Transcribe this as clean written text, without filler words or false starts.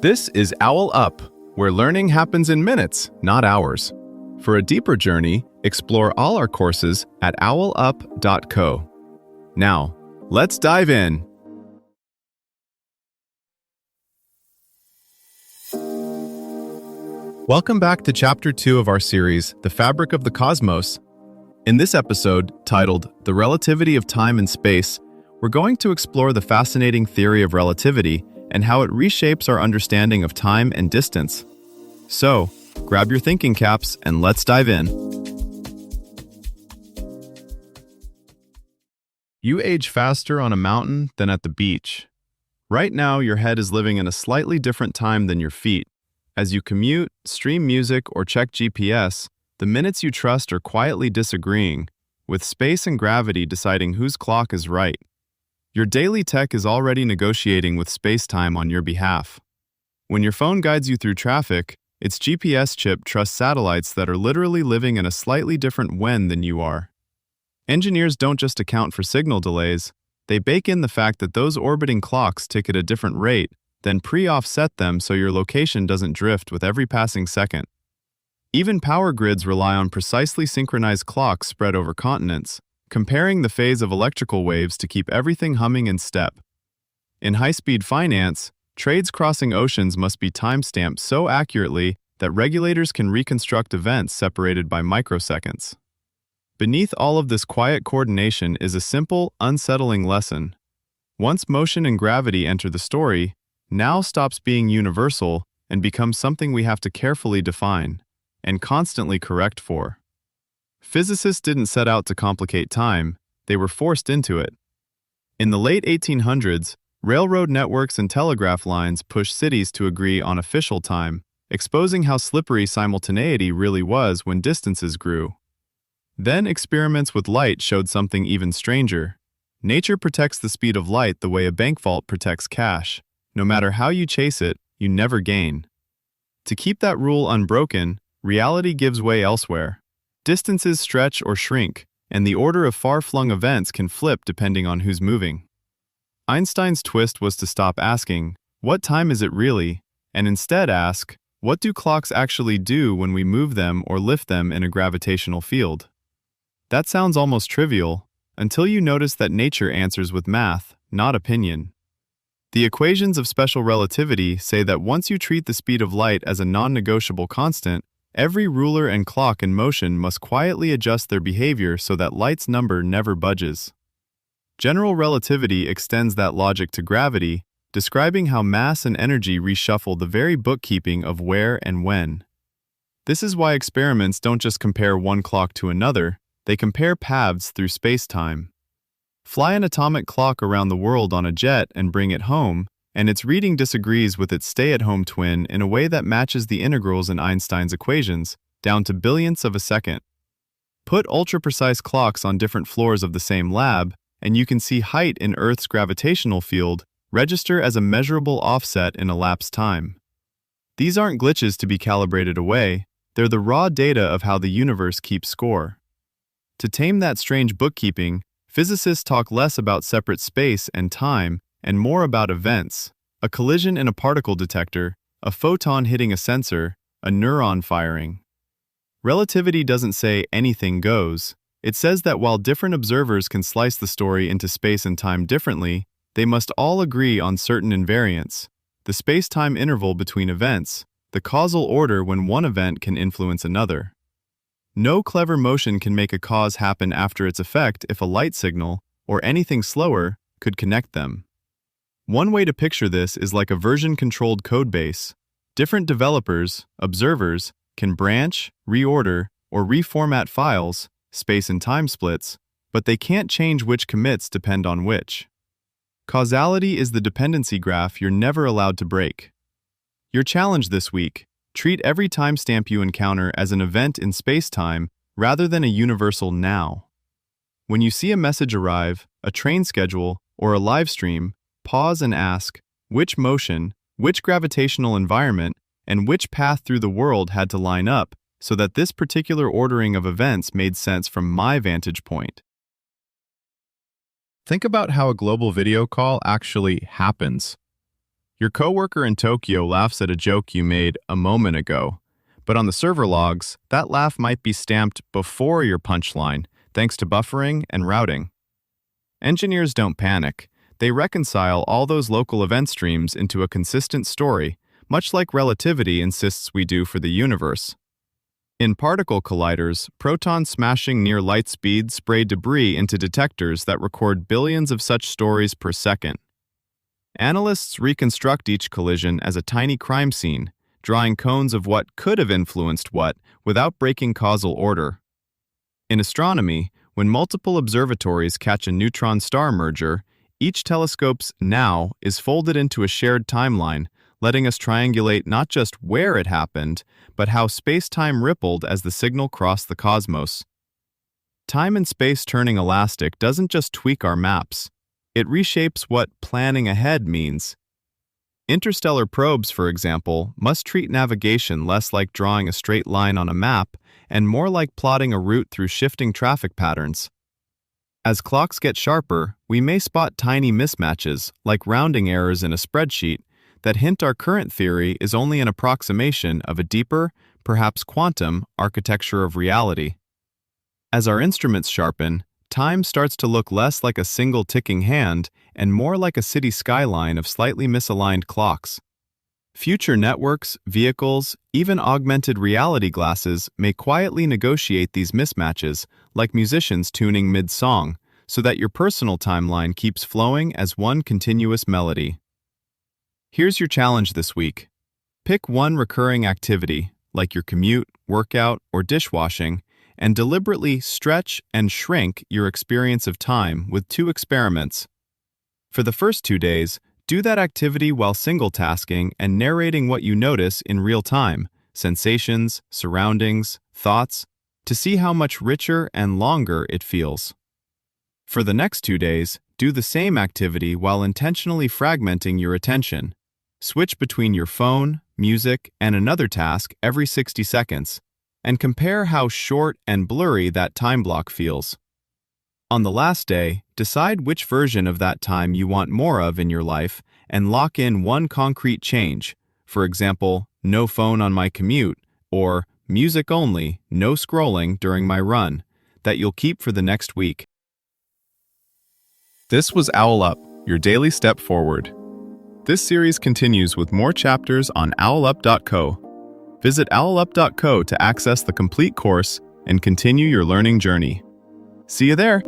This is OwlUp, where learning happens in minutes, not hours. For a deeper journey, explore all our courses at owlup.co. Now, let's dive in. Welcome back to Chapter 2 of our series, The Fabric of the Cosmos. In this episode, titled The Relativity of Time and Space, we're going to explore the fascinating theory of relativity and how it reshapes our understanding of time and distance. So, grab your thinking caps and let's dive in. You age faster on a mountain than at the beach. Right now, your head is living in a slightly different time than your feet. As you commute, stream music, or check GPS, the minutes you trust are quietly disagreeing, with space and gravity deciding whose clock is right. Your daily tech is already negotiating with space-time on your behalf. When your phone guides you through traffic, its GPS chip trusts satellites that are literally living in a slightly different when than you are. Engineers don't just account for signal delays, they bake in the fact that those orbiting clocks tick at a different rate, then pre-offset them so your location doesn't drift with every passing second. Even power grids rely on precisely synchronized clocks spread over continents, comparing the phase of electrical waves to keep everything humming in step. In high-speed finance, trades crossing oceans must be time-stamped so accurately that regulators can reconstruct events separated by microseconds. Beneath all of this quiet coordination is a simple, unsettling lesson. Once motion and gravity enter the story, now stops being universal and becomes something we have to carefully define and constantly correct for. Physicists didn't set out to complicate time, they were forced into it. In the late 1800s, railroad networks and telegraph lines pushed cities to agree on official time, exposing how slippery simultaneity really was when distances grew. Then experiments with light showed something even stranger. Nature protects the speed of light the way a bank vault protects cash. No matter how you chase it, you never gain. To keep that rule unbroken, reality gives way elsewhere. Distances stretch or shrink, and the order of far-flung events can flip depending on who's moving. Einstein's twist was to stop asking, "What time is it really?" and instead ask, "What do clocks actually do when we move them or lift them in a gravitational field?" That sounds almost trivial, until you notice that nature answers with math, not opinion. The equations of special relativity say that once you treat the speed of light as a non-negotiable constant, every ruler and clock in motion must quietly adjust their behavior so that light's number never budges. General relativity extends that logic to gravity, describing how mass and energy reshuffle the very bookkeeping of where and when. This is why experiments don't just compare one clock to another, they compare paths through space-time. Fly an atomic clock around the world on a jet and bring it home, and its reading disagrees with its stay-at-home twin in a way that matches the integrals in Einstein's equations, down to billionths of a second. Put ultra-precise clocks on different floors of the same lab, and you can see height in Earth's gravitational field register as a measurable offset in elapsed time. These aren't glitches to be calibrated away, they're the raw data of how the universe keeps score. To tame that strange bookkeeping, physicists talk less about separate space and time and more about events, a collision in a particle detector, a photon hitting a sensor, a neuron firing. Relativity doesn't say anything goes. It says that while different observers can slice the story into space and time differently, they must all agree on certain invariants, the space-time interval between events, the causal order when one event can influence another. No clever motion can make a cause happen after its effect if a light signal, or anything slower, could connect them. One way to picture this is like a version-controlled codebase. Different developers, observers, can branch, reorder, or reformat files, space and time splits, but they can't change which commits depend on which. Causality is the dependency graph you're never allowed to break. Your challenge this week: treat every timestamp you encounter as an event in space-time rather than a universal now. When you see a message arrive, a train schedule, or a live stream, pause and ask, which motion, which gravitational environment, and which path through the world had to line up so that this particular ordering of events made sense from my vantage point. Think about how a global video call actually happens. Your coworker in Tokyo laughs at a joke you made a moment ago, but on the server logs, that laugh might be stamped before your punchline, thanks to buffering and routing. Engineers don't panic. They reconcile all those local event streams into a consistent story, much like relativity insists we do for the universe. In particle colliders, protons smashing near light speed spray debris into detectors that record billions of such stories per second. Analysts reconstruct each collision as a tiny crime scene, drawing cones of what could have influenced what without breaking causal order. In astronomy, when multiple observatories catch a neutron-star merger, each telescope's now is folded into a shared timeline, letting us triangulate not just where it happened, but how space-time rippled as the signal crossed the cosmos. Time and space turning elastic doesn't just tweak our maps. It reshapes what planning ahead means. Interstellar probes, for example, must treat navigation less like drawing a straight line on a map and more like plotting a route through shifting traffic patterns. As clocks get sharper, we may spot tiny mismatches, like rounding errors in a spreadsheet, that hint our current theory is only an approximation of a deeper, perhaps quantum, architecture of reality. As our instruments sharpen, time starts to look less like a single ticking hand and more like a city skyline of slightly misaligned clocks. Future networks, vehicles, even augmented reality glasses may quietly negotiate these mismatches, like musicians tuning mid-song, so that your personal timeline keeps flowing as one continuous melody. Here's your challenge this week. Pick one recurring activity, like your commute, workout, or dishwashing, and deliberately stretch and shrink your experience of time with 2 experiments. For the first 2 days, do that activity while single-tasking and narrating what you notice in real time, sensations, surroundings, thoughts, to see how much richer and longer it feels. For the next 2 days, do the same activity while intentionally fragmenting your attention. Switch between your phone, music, and another task every 60 seconds, and compare how short and blurry that time block feels. On the last day, decide which version of that time you want more of in your life and lock in one concrete change. For example, no phone on my commute, or music only, no scrolling during my run, that you'll keep for the next week. This was OwlUp, your daily step forward. This series continues with more chapters on OwlUp.co. Visit OwlUp.co to access the complete course and continue your learning journey. See you there!